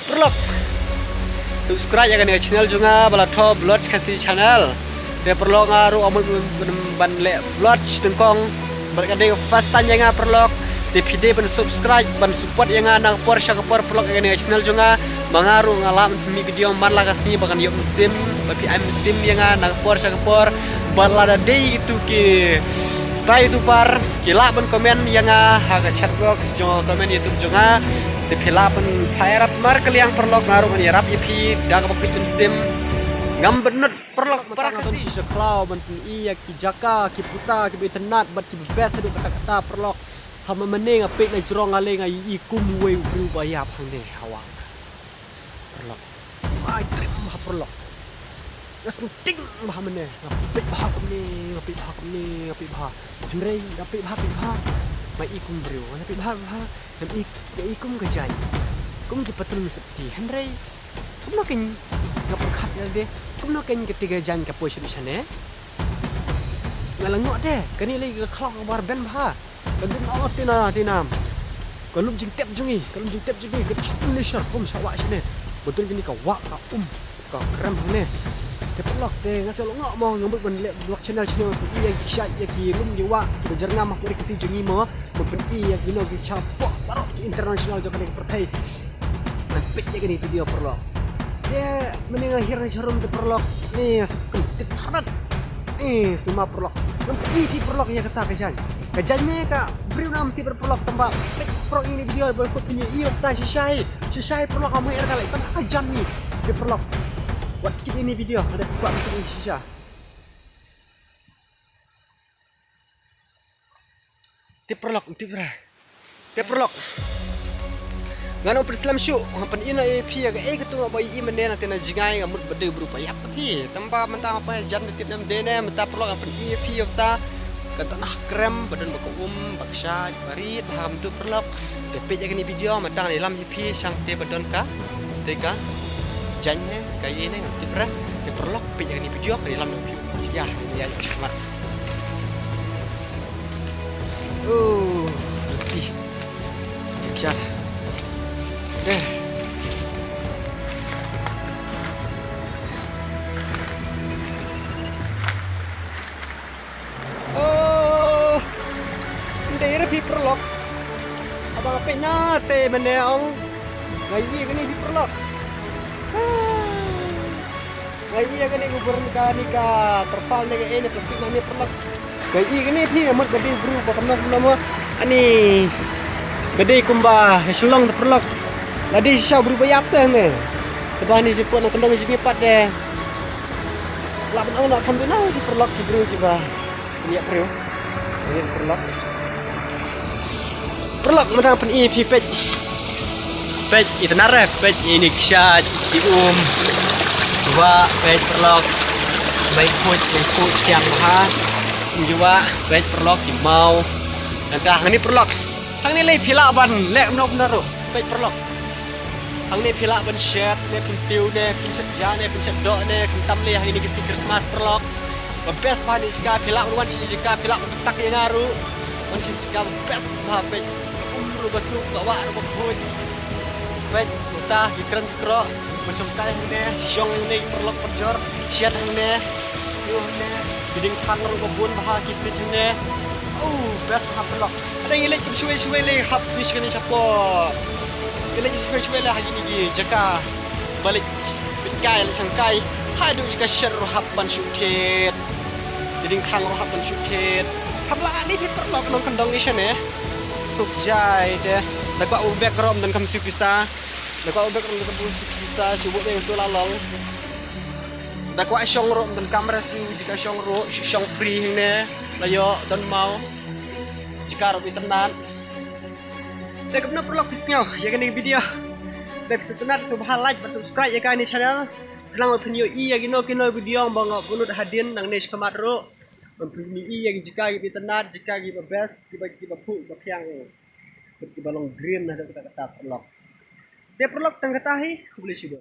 Perlok subscribe ya kan ya channel juga bala top vlog kasih channel dia perlu ngaruh amun ban le vlog tengkong berkade fast tanya nga perlok di video ban subscribe ban support yang nang por syakapor perlok ya kan ya channel juga mengaruh ngalam mi video man la kasih bahkan yuk musim tapi am musim yang nang por syakapor balada day itu ki Pai itu par kila ban komen yang haga chat box jo komen YouTube juga di pila ban pairap mar kaliang perlok ngaruh kan yarap ipi daga bakit sim ngam benut perlok par kan si seklau ban iya ki jaka ki puta ki internet bat ki best du kata-kata perlok hama meneng apik na jrong ale ngai ikum we berubah ya phang hawa perlok ai trip ma perlok Gas penting bah mana? Ngapit bah ni, ngapit bah. Henry, ngapit bah. Mai ikum bro, ngapit bah. Dan ikum kejan. Kum ki patul seperti Henry. Kum nak ken ngaperkat ya deh. Kum nak ken ketiga jan ke posisi sana. Ngalangok deh. Kani lagi ke klok bar ben bah. Kan awat tinam. Kalau jing tep jungi, ke cak Malaysia kum sawak sini. Betul gini ka wak ka ka krem ni. Perlok deh ngasih lo ngok mau nyambut ban blog channel yang kisah ya ki lum jiwa ki jernga mah puri kasi jengi mo ben ya gino ki chapok barok international jo kan pertai pit ya gini video perlok dia mending akhirnya sharum ke perlok nih sekutip tarat nih semua perlok di perlok ya kata kejannya ka beri nam ti perlok tempat pit pro ini video berikut punya iyo ta sisai perlok kamu ya kali tan ajan nih di perlok skip ini video ada buat bikin sisa. Tiperlok. Ngano Islam syuk, pan ina pi aga ketu bai i mende na tena jingai ngamut bede berupa yak tapi tanpa mentang apa jan tit nam dene menta perlok pan i pi yota kata nah krem badan bako baksa barit ham tu perlok depet ya ni video mentang dalam pi sang te badan ka teka jannya kayak ini nanti perlok pinjang ini video ke dalam review ya smart letih kejar deh dari review perlok abang apa nate meneong kayak ini di perlok Gaji kan ini gubernur nikah terpal nih ini plastik namanya perlok. Gaji kan ini sih amat gede bro, bakal nama ani gede kumbah sulung perlok. Ladi sisa berubah apa nih? Sebab ni cepat nak kendang jadi pat deh. Lah benar nak sambil di perlok di bro coba. Ini bro, ini perlok. Perlok macam apa ini pipet. Pet itu narek, pet ini kisah di dua pet perlok baik put yang ha juga pet perlok di mau dan ini perlok hang ini pila ban lek benar pet perlok hang ini pila ban shirt ne pintiu ne pinset ja ne pinset dok ne kentam le hari ini Christmas perlok best ban jika pila wan jika pila tak yang ngaru wan jika best pet umur basuk bawa robot pet utah dikeren kro macam kayak ini, siang ini perlok perjor, siat ini, biding tangan kebun bahagia kisah ini, best hap perlok. Ada yang lagi cuy lagi hap ni sekarang siapa? Lagi cuy lagi ni jaka balik bikai le sangkai, hadu jika share hap ban syutet, biding tangan hap ban syutet. Hap lah ni perlok nang kendang ni sana, sukjai deh. Dapat ubek rom dan kamu bisa. Dapat ubek rom dan kamu bisa coba ni untuk lalong. Dapat syong rom dan kamera tu jika syong free ni, layo dan mau jika rom internet. Dapat benar perlu pisngau, ya kan ini video. Dapat internet subhan like dan subscribe ya kan ini channel. Kenang opini ya gino video bang bunuh hadin nang nesh kamatro. Opini ya jika internet jika kita best kita pu bakyang. Kita balong green ada kata-kata perlok. Dia perlok tangga tahi boleh coba.